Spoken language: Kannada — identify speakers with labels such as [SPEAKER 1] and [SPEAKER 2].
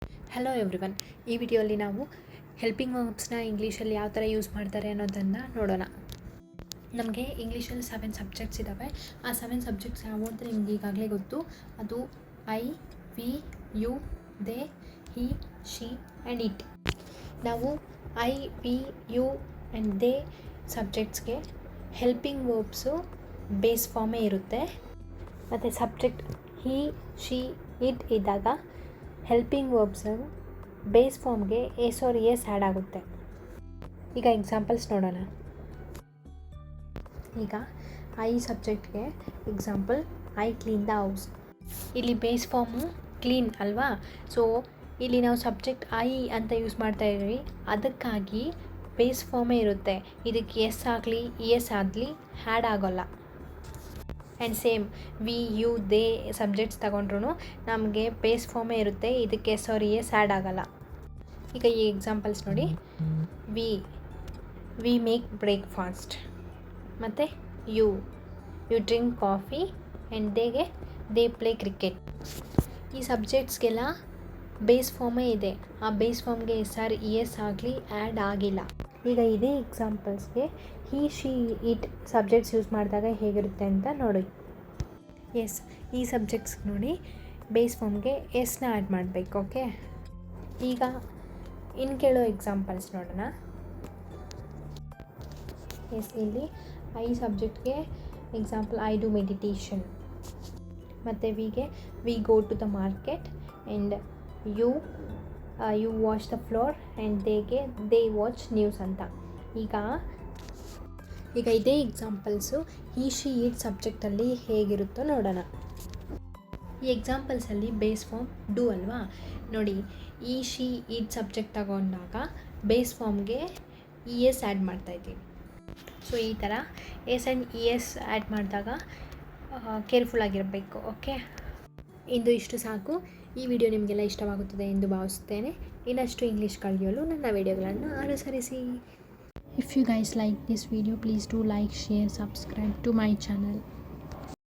[SPEAKER 1] Hello everyone. ಈ ವಿಡಿಯೋಲಿ ನಾವು ಹೆಲ್ಪಿಂಗ್ ವರ್ಬ್ಸ್ನ ಇಂಗ್ಲೀಷಲ್ಲಿ ಯಾವ ಥರ ಯೂಸ್ ಮಾಡ್ತಾರೆ ಅನ್ನೋದನ್ನು ನೋಡೋಣ. ನಮಗೆ ಇಂಗ್ಲೀಷಲ್ಲಿ 7 ಸಬ್ಜೆಕ್ಟ್ಸ್ ಇದ್ದಾವೆ. ಆ 7 ಸಬ್ಜೆಕ್ಟ್ಸ್ ಯಾವು ಅಂತ ನಿಮ್ಗೆ ಈಗಾಗಲೇ ಗೊತ್ತು. ಅದು I, we, you, they, he, she and it. ನಾವು I, we, you and they ಸಬ್ಜೆಕ್ಟ್ಸ್ಗೆ ಹೆಲ್ಪಿಂಗ್ ವರ್ಬ್ಸು ಬೇಸ್ ಫಾರ್ಮೇ ಇರುತ್ತೆ. ಮತ್ತು ಸಬ್ಜೆಕ್ಟ್ ಹಿ, ಶಿ, ಇಟ್ ಇದ್ದಾಗ ಹೆಲ್ಪಿಂಗ್ ವರ್ಬ್ಸು ಬೇಸ್ ಫಾರ್ಮ್ಗೆ ಎಸ್ ಆರ್ ಎಸ್ ಆ್ಯಡ್ ಆಗುತ್ತೆ. ಈಗ ಎಕ್ಸಾಂಪಲ್ಸ್ ನೋಡೋಣ. ಈಗ ಐ ಸಬ್ಜೆಕ್ಟ್ಗೆ example I clean the house. ಇಲ್ಲಿ ಬೇಸ್ ಫಾರ್ಮು ಕ್ಲೀನ್ ಅಲ್ವಾ? ಸೊ ಇಲ್ಲಿ ನಾವು ಸಬ್ಜೆಕ್ಟ್ ಐ ಅಂತ ಯೂಸ್ ಮಾಡ್ತಾ ಇದ್ದೀವಿ, ಅದಕ್ಕಾಗಿ ಬೇಸ್ ಫಾರ್ಮೇ ಇರುತ್ತೆ. ಇದಕ್ಕೆ ಎಸ್ ಆಗಲಿ ಇ ಎಸ್ ಆಗಲಿ ಆ್ಯಡ್ ಆಗೋಲ್ಲ. And same we, you, they subjects ತಗೊಂಡ್ರು ನಮಗೆ ಬೇಸ್ ಫಾರ್ಮೇ ಇರುತ್ತೆ, ಇದಕ್ಕೆ ಎಸ್ ಆರ್ ಎಸ್ ಆ್ಯಡ್ ಆಗೋಲ್ಲ. ಈಗ ಈ ಎಕ್ಸಾಂಪಲ್ಸ್ ನೋಡಿ. We make breakfast. ಮತ್ತು you drink coffee and they play cricket. ಈ ಸಬ್ಜೆಕ್ಟ್ಸ್ಗೆಲ್ಲ ಬೇಸ್ ಫಾರ್ಮೇ ಇದೆ, ಆ ಬೇಸ್ ಫಾರ್ಮ್ಗೆ ಎಸ್ ಆರ್ ಇ ಎಸ್ ಆಗಲಿ ಆ್ಯಡ್ ಆಗಿಲ್ಲ. ಈಗ ಇದೇ ಎಕ್ಸಾಂಪಲ್ಸ್ಗೆ he, she, it subjects use ಮಾಡಿದಾಗ ಹೇಗಿರುತ್ತೆ ಅಂತ ನೋಡಿ. ಈ ಸಬ್ಜೆಕ್ಟ್ಸ್ ನೋಡಿ ಬೇಸ್ ಫಾರ್ಮ್ಗೆ ಎಸ್ನ ಆ್ಯಡ್ ಮಾಡಬೇಕು. ಓಕೆ, ಈಗ ಇನ್ನು ಕೇಳೋ ಎಕ್ಸಾಂಪಲ್ಸ್ ನೋಡೋಣ. ಇಲ್ಲಿ ಐ ಸಬ್ಜೆಕ್ಟ್ಗೆ ಎಕ್ಸಾಂಪಲ್ ಐ ಡು ಮೆಡಿಟೇಷನ್. ಮತ್ತು we go to the market and you watch the floor and they watch news ಅಂತ. ಈಗ ಇದೇ ಎಕ್ಸಾಂಪಲ್ಸು ಈ ಶಿ ಇಟ್ ಸಬ್ಜೆಕ್ಟಲ್ಲಿ ಹೇಗಿರುತ್ತೋ ನೋಡೋಣ. ಈ ಎಕ್ಸಾಂಪಲ್ಸಲ್ಲಿ ಬೇಸ್ ಫಾರ್ಮ್ ಡು ಅಲ್ವಾ? ನೋಡಿ, ಈ ಶಿ ಇಟ್ ಸಬ್ಜೆಕ್ಟ್ ತಗೊಂಡಾಗ ಬೇಸ್ ಫಾರ್ಮ್ಗೆ ಇ ಎಸ್ ಆ್ಯಡ್ ಮಾಡ್ತಾಯಿದ್ದೀವಿ. ಸೊ ಈ ಥರ S and E S add ಮಾಡಿದಾಗ ಕೇರ್ಫುಲ್ಲಾಗಿರಬೇಕು. ಓಕೆ, ಇಷ್ಟು ಸಾಕು. ಈ ವಿಡಿಯೋ ನಿಮಗೆಲ್ಲ ಇಷ್ಟವಾಗುತ್ತದೆ ಎಂದು ಭಾವಿಸುತ್ತೇನೆ. ಇನ್ನಷ್ಟು ಇಂಗ್ಲೀಷ್ ಕಲಿಯಲು ನನ್ನ ವಿಡಿಯೋಗಳನ್ನು ಅನುಸರಿಸಿ. If you guys like this video, please do like, share, subscribe to my channel.